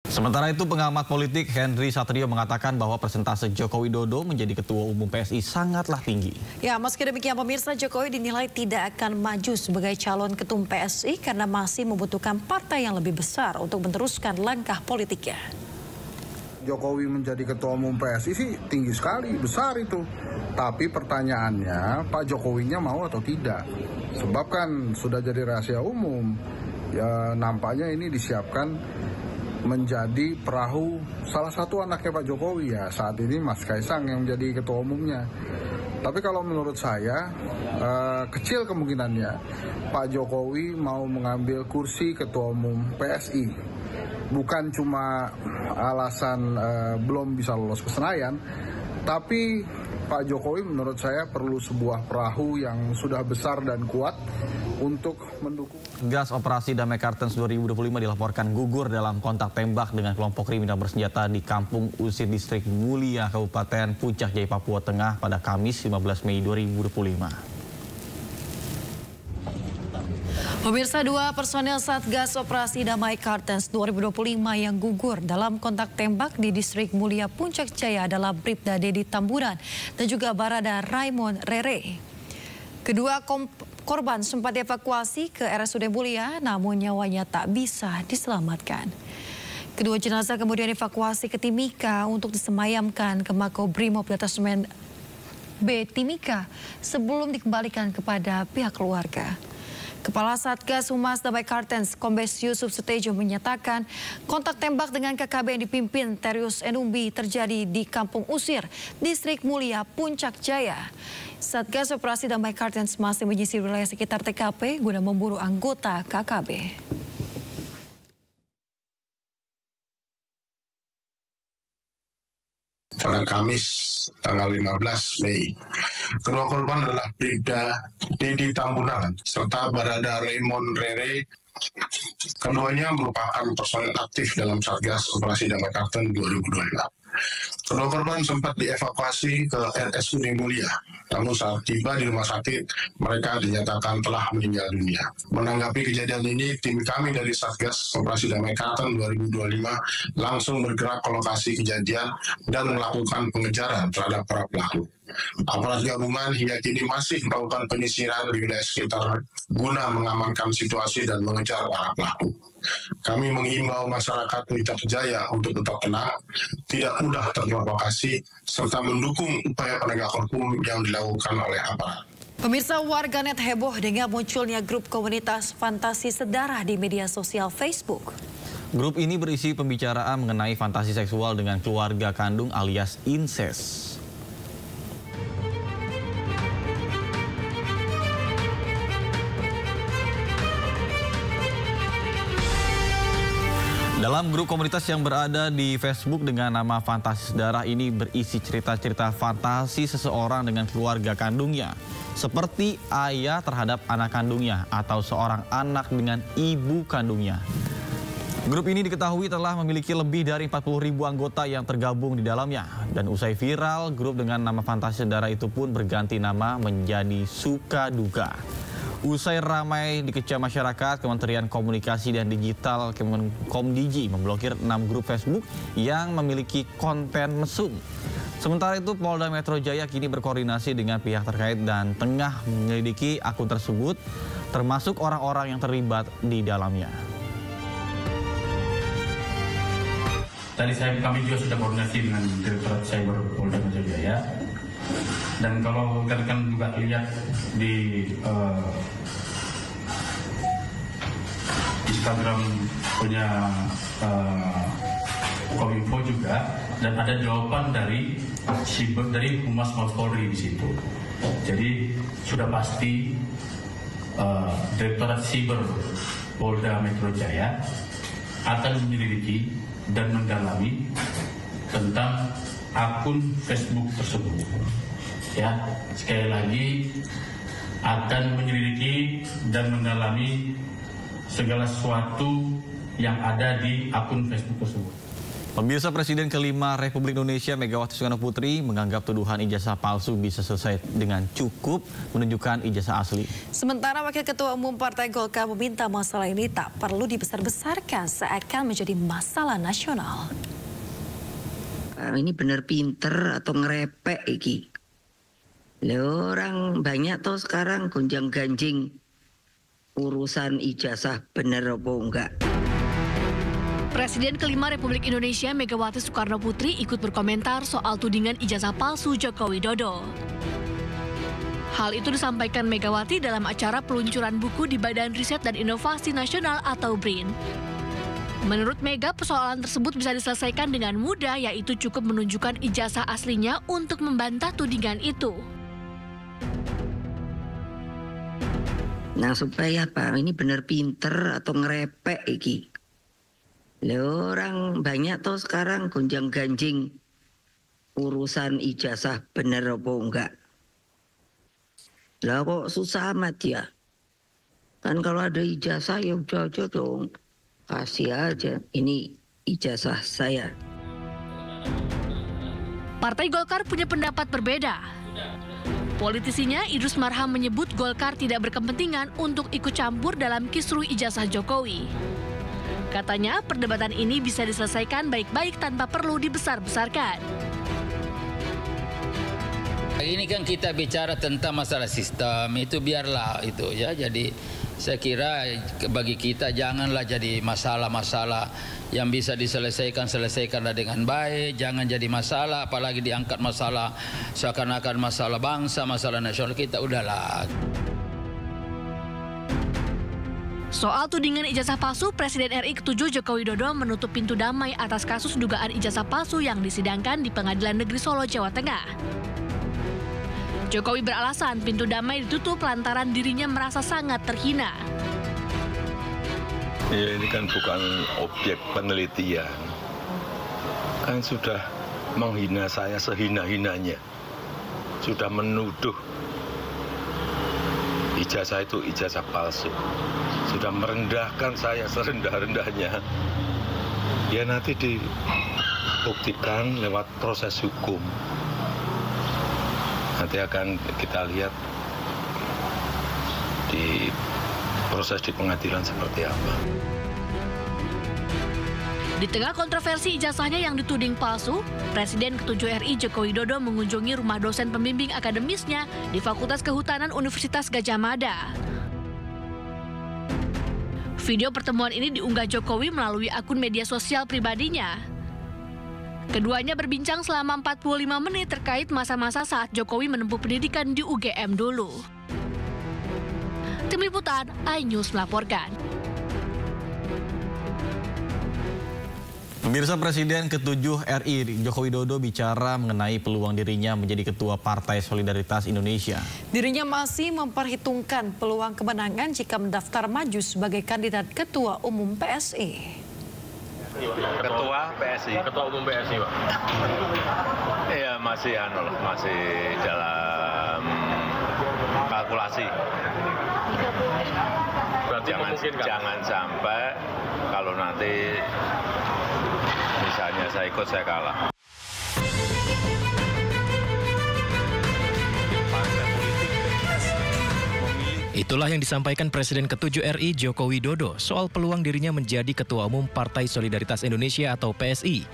Sementara itu, pengamat politik Henry Satrio mengatakan bahwa persentase Joko Widodo menjadi ketua umum PSI sangatlah tinggi. Ya, meski demikian pemirsa, Jokowi dinilai tidak akan maju sebagai calon ketum PSI karena masih membutuhkan partai yang lebih besar untuk meneruskan langkah politiknya. Jokowi menjadi ketua umum PSI sih tinggi sekali, besar itu. Tapi pertanyaannya, Pak Jokowinya mau atau tidak? Sebab kan sudah jadi rahasia umum. Ya, nampaknya ini disiapkan menjadi perahu salah satu anaknya Pak Jokowi, ya saat ini Mas Kaisang yang menjadi ketua umumnya. Tapi kalau menurut saya kecil kemungkinannya Pak Jokowi mau mengambil kursi ketua umum PSI. Bukan cuma alasan belum bisa lolos ke Senayan, tapi Pak Jokowi menurut saya perlu sebuah perahu yang sudah besar dan kuat untuk mendukung. Gas Operasi Damai Kartens 2025 dilaporkan gugur dalam kontak tembak dengan kelompok kriminal bersenjata di Kampung Usir Distrik Mulia, Kabupaten Puncak Jaya, Papua Tengah pada Kamis 15 Mei 2025. Pemirsa, 2 personel Satgas Operasi Damai Kartens 2025 yang gugur dalam kontak tembak di Distrik Mulia Puncak Jaya adalah Bribda Dedi Tambunan dan juga Barada Raymond Rere. Kedua korban sempat dievakuasi ke RSUD Mulia, namun nyawanya tak bisa diselamatkan. Kedua jenazah kemudian dievakuasi ke Timika untuk disemayamkan ke Makobrimob Detasemen B Timika sebelum dikembalikan kepada pihak keluarga. Kepala Satgas Humas Damai Kartens, Kombes Yusuf Sutejo menyatakan kontak tembak dengan KKB yang dipimpin Terius Enumbi terjadi di Kampung Usir, Distrik Mulia, Puncak Jaya. Satgas Operasi Damai Kartens masih menyisir wilayah sekitar TKP guna memburu anggota KKB. Pada Kamis tanggal 15 Mei. Kedua korban adalah Bribda Dedi Tambunan serta Barada Raymond Rere. Keduanya merupakan personel aktif dalam Satgas Operasi Damai Kartens 2025. Kedua korban sempat dievakuasi ke RSUD Mulia, namun saat tiba di rumah sakit, mereka dinyatakan telah meninggal dunia. Menanggapi kejadian ini, tim kami dari Satgas Operasi Damai Kartens 2025 langsung bergerak ke lokasi kejadian dan melakukan pengejaran terhadap para pelaku. Aparat gabungan hingga kini masih melakukan penyisiran di wilayah sekitar guna mengamankan situasi dan mengejar para pelaku. Kami mengimbau masyarakat Puncak Jaya untuk tetap tenang, tidak mudah terprovokasi, serta mendukung upaya penegakan hukum yang dilakukan oleh aparat. Pemirsa, warganet heboh dengan munculnya grup komunitas fantasi sedara di media sosial Facebook. Grup ini berisi pembicaraan mengenai fantasi seksual dengan keluarga kandung alias incest. Dalam grup komunitas yang berada di Facebook dengan nama Fantasi Sedarah ini berisi cerita-cerita fantasi seseorang dengan keluarga kandungnya. Seperti ayah terhadap anak kandungnya atau seorang anak dengan ibu kandungnya. Grup ini diketahui telah memiliki lebih dari 40.000 anggota yang tergabung di dalamnya. Dan usai viral, grup dengan nama Fantasi Sedarah itu pun berganti nama menjadi Suka Duka. Usai ramai dikecam masyarakat, Kementerian Komunikasi dan Digital Komdigi memblokir 6 grup Facebook yang memiliki konten mesum. Sementara itu, Polda Metro Jaya kini berkoordinasi dengan pihak terkait dan tengah menyelidiki akun tersebut, termasuk orang-orang yang terlibat di dalamnya. Tadi kami juga sudah koordinasi dengan Direktorat Cyber Polda Metro Jaya. Dan kalau rekan juga lihat di Instagram punya Kominfo juga, dan ada jawaban dari Humas Mabes Polri di situ. Jadi sudah pasti Direktorat Cyber Polda Metro Jaya akan menyelidiki dan mendalami tentang akun Facebook tersebut. Ya, sekali lagi akan menyelidiki dan mendalami segala sesuatu yang ada di akun Facebook tersebut. Pemirsa, Presiden kelima Republik Indonesia Megawati Soekarno Putri menganggap tuduhan ijazah palsu bisa selesai dengan cukup menunjukkan ijazah asli. Sementara Wakil Ketua Umum Partai Golkar meminta masalah ini tak perlu dibesar-besarkan seakan menjadi masalah nasional. Ini bener pinter atau ngerepek iki. Orang banyak tuh sekarang gonjang-ganjing urusan ijazah bener apa enggak. Presiden kelima Republik Indonesia Megawati Soekarno Putri ikut berkomentar soal tudingan ijazah palsu Joko Widodo. Hal itu disampaikan Megawati dalam acara peluncuran buku di Badan Riset dan Inovasi Nasional atau BRIN. Menurut Mega, persoalan tersebut bisa diselesaikan dengan mudah, yaitu cukup menunjukkan ijazah aslinya untuk membantah tudingan itu. Nah supaya apa? Ini bener pinter atau ngerepek iki. Orang banyak tuh sekarang gonjang-ganjing urusan ijazah bener apa enggak. Lah kok susah amat ya? Kan kalau ada ijazah ya udah aja dong. Kasih aja, ini ijazah saya. Partai Golkar punya pendapat berbeda. Politisinya Idrus Marham menyebut Golkar tidak berkepentingan untuk ikut campur dalam kisruh ijazah Jokowi. Katanya perdebatan ini bisa diselesaikan baik-baik tanpa perlu dibesar-besarkan. Ini kan kita bicara tentang masalah sistem, itu biarlah itu ya. Jadi saya kira bagi kita janganlah jadi masalah-masalah yang bisa selesaikanlah dengan baik. Jangan jadi masalah, apalagi diangkat masalah seakan-akan masalah bangsa, masalah nasional kita, udahlah. Soal tudingan ijazah palsu, Presiden RI ke-7 Joko Widodo menutup pintu damai atas kasus dugaan ijazah palsu yang disidangkan di Pengadilan Negeri Solo, Jawa Tengah. Jokowi beralasan pintu damai ditutup lantaran dirinya merasa sangat terhina. Ya, ini kan bukan objek penelitian. Kan sudah menghina saya sehina-hinanya. Sudah menuduh ijazah itu ijazah palsu. Sudah merendahkan saya serendah-rendahnya. Ya nanti dibuktikan lewat proses hukum. Nanti akan kita lihat di proses di pengadilan seperti apa. Di tengah kontroversi ijazahnya yang dituding palsu, Presiden ke-7 RI Joko Widodo mengunjungi rumah dosen pembimbing akademisnya di Fakultas Kehutanan Universitas Gadjah Mada. Video pertemuan ini diunggah Jokowi melalui akun media sosial pribadinya. Keduanya berbincang selama 45 menit terkait masa-masa saat Jokowi menempuh pendidikan di UGM dulu. Tim Liputan, iNews melaporkan. Pemirsa, Presiden ke-7 RI Joko Widodo bicara mengenai peluang dirinya menjadi Ketua Partai Solidaritas Indonesia. Dirinya masih memperhitungkan peluang kemenangan jika mendaftar maju sebagai kandidat Ketua Umum PSI. Ketua PSI? Ketua Umum PSI, Pak. Iya, masih dalam kalkulasi. Jangan sampai kalau nanti misalnya saya ikut, saya kalah. Itulah yang disampaikan Presiden ke-7 RI Joko Widodo soal peluang dirinya menjadi Ketua Umum Partai Solidaritas Indonesia atau PSI.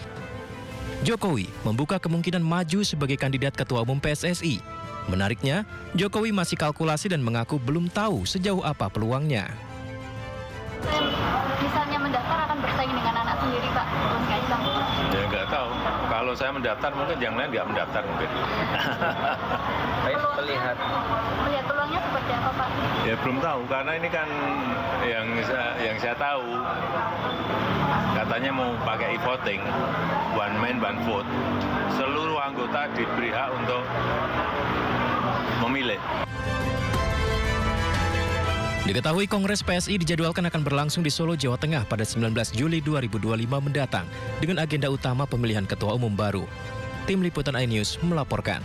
Jokowi membuka kemungkinan maju sebagai kandidat Ketua Umum PSSI. Menariknya, Jokowi masih kalkulasi dan mengaku belum tahu sejauh apa peluangnya. Misalnya mendaftar akan bersaing dengan anak sendiri, Pak, Mas Kaisang? Ya nggak tahu. Kalau saya mendaftar mungkin yang lain nggak mendaftar mungkin. Melihat peluangnya seperti apa, Pak? Ya belum tahu karena ini kan yang saya tahu katanya mau pakai e-voting, one man one vote. Seluruh anggota diberi hak untuk memilih. Diketahui Kongres PSI dijadwalkan akan berlangsung di Solo, Jawa Tengah pada 19 Juli 2025 mendatang dengan agenda utama pemilihan Ketua Umum baru. Tim Liputan iNews melaporkan.